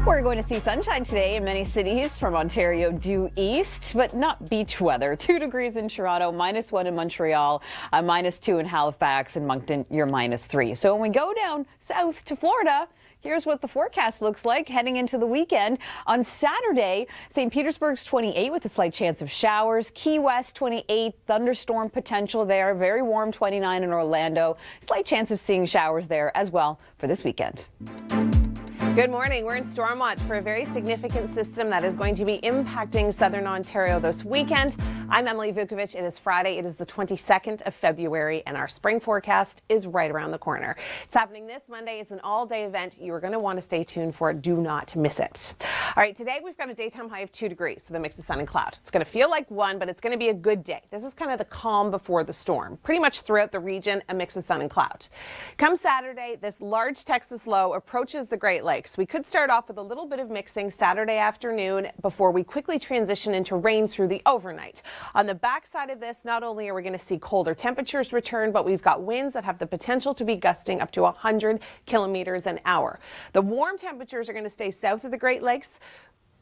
We're going to see sunshine today in many cities, from Ontario due east, but not beach weather. 2 degrees in Toronto, -1 in Montreal, -2 in Halifax, and Moncton, you're -3. So when we go down south to Florida, here's what the forecast looks like heading into the weekend. On Saturday, St. Petersburg's 28 with a slight chance of showers. Key West 28, thunderstorm potential there. Very warm 29 in Orlando. Slight chance of seeing showers there as well for this weekend. Good morning. We're in storm watch for a very significant system that is going to be impacting southern Ontario this weekend. I'm Emily Vukovic. It is Friday. It is the 22nd of February, and our spring forecast is right around the corner. It's happening this Monday. It's an all-day event. You are going to want to stay tuned for it. Do not miss it. All right, today we've got a daytime high of 2 degrees with a mix of sun and cloud. It's going to feel like 1, but it's going to be a good day. This is kind of the calm before the storm. Pretty much throughout the region, a mix of sun and cloud. Come Saturday, this large Texas low approaches the Great Lakes. We could start off with a little bit of mixing Saturday afternoon before we quickly transition into rain through the overnight. On the backside of this, not only are we going to see colder temperatures return, but we've got winds that have the potential to be gusting up to 100 kilometers an hour. The warm temperatures are going to stay south of the Great Lakes.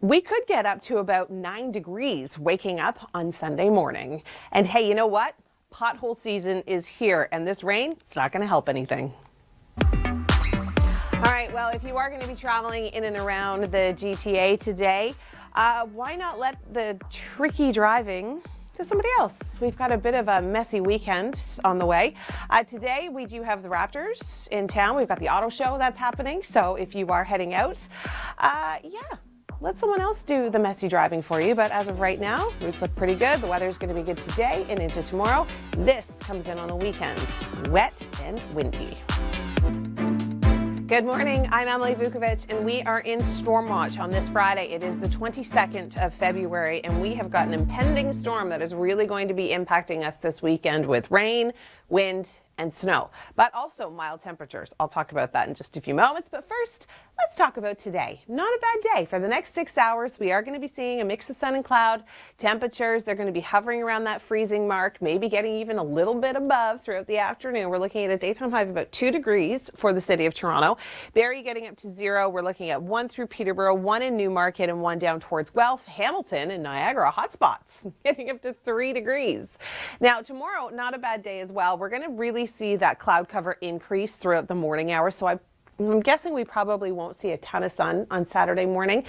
We could get up to about 9 degrees waking up on Sunday morning. And hey, you know what? Pothole season is here, and this rain, it's not going to help anything. All right, well, if you are going to be traveling in and around the GTA today, why not let the tricky driving to somebody else? We've got a bit of a messy weekend on the way. Today, we do have the Raptors in town. We've got the auto show that's happening. So if you are heading out, let someone else do the messy driving for you. But as of right now, routes look pretty good. The weather is going to be good today and into tomorrow. This comes in on the weekend, wet and windy. Good morning, I'm Emily Vukovic, and we are in storm watch on this Friday. It is the 22nd of February, and we have got an impending storm that is really going to be impacting us this weekend with rain, wind, and snow, but also mild temperatures. I'll talk about that in just a few moments, but first, let's talk about today. Not a bad day. For the next 6 hours, we are going to be seeing a mix of sun and cloud. Temperatures, they're going to be hovering around that freezing mark, maybe getting even a little bit above throughout the afternoon. We're looking at a daytime high of about 2 degrees for the city of Toronto. Barrie getting up to 0. We're looking at 1 through Peterborough, 1 in Newmarket, and 1 down towards Guelph, Hamilton, and Niagara hot spots, getting up to 3 degrees. Now, tomorrow, not a bad day as well. We're going to really see that cloud cover increase throughout the morning hours. So I'm guessing we probably won't see a ton of sun on Saturday morning.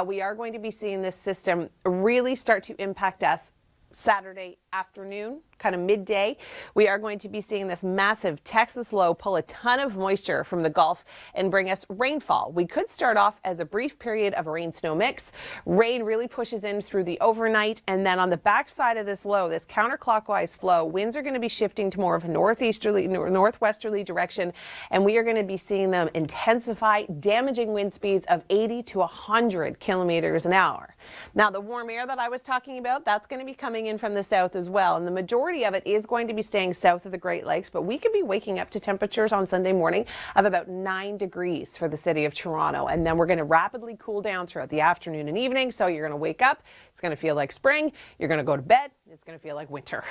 We are going to be seeing this system really start to impact us Saturday afternoon, kind of midday. We are going to be seeing this massive Texas low pull a ton of moisture from the Gulf and bring us rainfall. We could start off as a brief period of a rain-snow mix. Rain really pushes in through the overnight, and then on the backside of this low, this counterclockwise flow, winds are going to be shifting to more of a northwesterly direction, and we are going to be seeing them intensify, damaging wind speeds of 80 to 100 kilometers an hour. Now, the warm air that I was talking about, that's going to be coming in from the south as well, and the majority of it is going to be staying south of the Great Lakes, but we could be waking up to temperatures on Sunday morning of about 9 degrees for the city of Toronto, and then we're going to rapidly cool down throughout the afternoon and evening. So you're going to wake up, it's going to feel like spring, you're going to go to bed, it's going to feel like winter.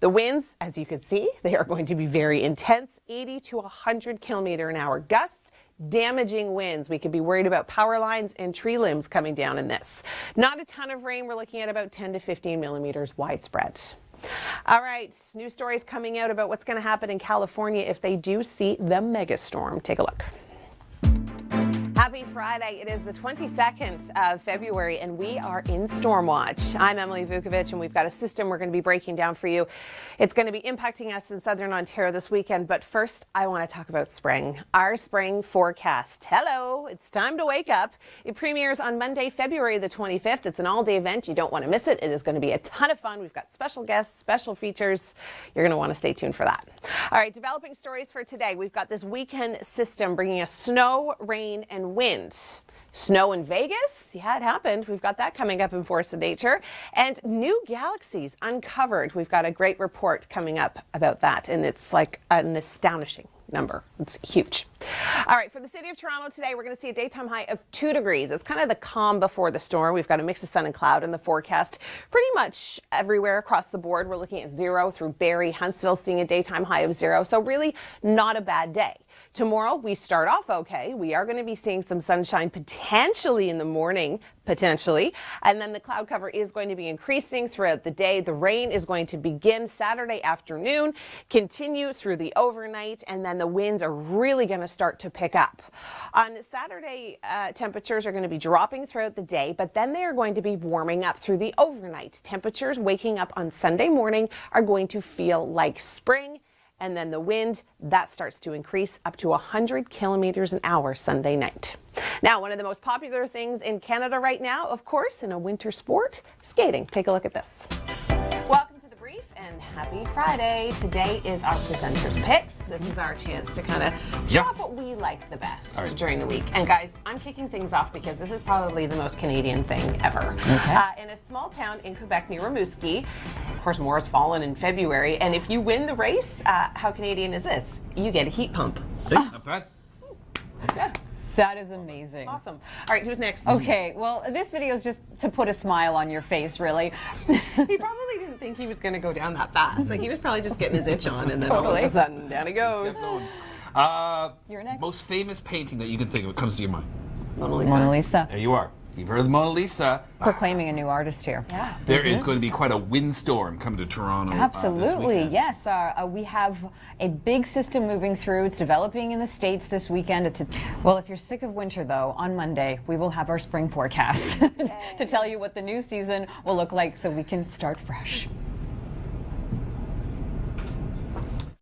The winds, as you can see, they are going to be very intense, 80 to 100 kilometer an hour gusts. Damaging winds. We could be worried about power lines and tree limbs coming down in this. Not a ton of rain. We're looking at about 10 to 15 millimeters widespread. All right, new stories coming out about what's going to happen in California if they do see the megastorm. Take a look. Happy Friday. It is the 22nd of February, and we are in storm watch. I'm Emily Vukovic, and we've got a system we're going to be breaking down for you. It's going to be impacting us in southern Ontario this weekend, but first, I want to talk about spring. Our spring forecast. Hello, it's time to wake up. It premieres on Monday, February the 25th. It's an all-day event. You don't want to miss it. It is going to be a ton of fun. We've got special guests, special features. You're going to want to stay tuned for that. All right, developing stories for today. We've got this weekend system bringing us snow, rain, and winds. Snow in Vegas? Yeah, it happened. We've got that coming up in Force of Nature. And new galaxies uncovered. We've got a great report coming up about that, and it's like an astonishing number. It's huge. All right, for the city of Toronto today, we're going to see a daytime high of 2 degrees. It's kind of the calm before the storm. We've got a mix of sun and cloud in the forecast. Pretty much everywhere across the board, we're looking at 0 through Barrie, Huntsville, seeing a daytime high of 0. So really not a bad day. Tomorrow, we start off okay. We are going to be seeing some sunshine potentially in the morning, and then the cloud cover is going to be increasing throughout the day. The rain is going to begin Saturday afternoon, continue through the overnight, and then the winds are really going to start to pick up. On Saturday, temperatures are going to be dropping throughout the day, but then they are going to be warming up through the overnight. Temperatures waking up on Sunday morning are going to feel like spring. And then the wind, that starts to increase up to 100 kilometers an hour Sunday night. Now, one of the most popular things in Canada right now, of course, in a winter sport, skating. Take a look at this. Welcome to The Brief and happy Friday. Today is our presenters' picks. This is our chance to kind of show off what we like the best during the week. And guys, I'm kicking things off because this is probably the most Canadian thing ever. In a small town in Quebec near Rimouski, of course, more has fallen in February. And if you win the race, how Canadian is this? You get a heat pump. Hey, not bad. Yeah. That is amazing. Awesome. All right, who's next? Okay, well, this video is just to put a smile on your face, really. He probably didn't think he was going to go down that fast. Like, he was probably just getting his itch on, and then all of a sudden, down he goes. You're next. Most famous painting that you can think of comes to your mind. Mona Lisa. Mona Lisa. There you are. You've heard of the Mona Lisa. Proclaiming a new artist here. Yeah. There is going to be quite a windstorm coming to Toronto. This Absolutely, weekend. yes. We have a big system moving through. It's developing in the States this weekend. Well, if you're sick of winter, though, on Monday, we will have our spring forecast to tell you what the new season will look like so we can start fresh.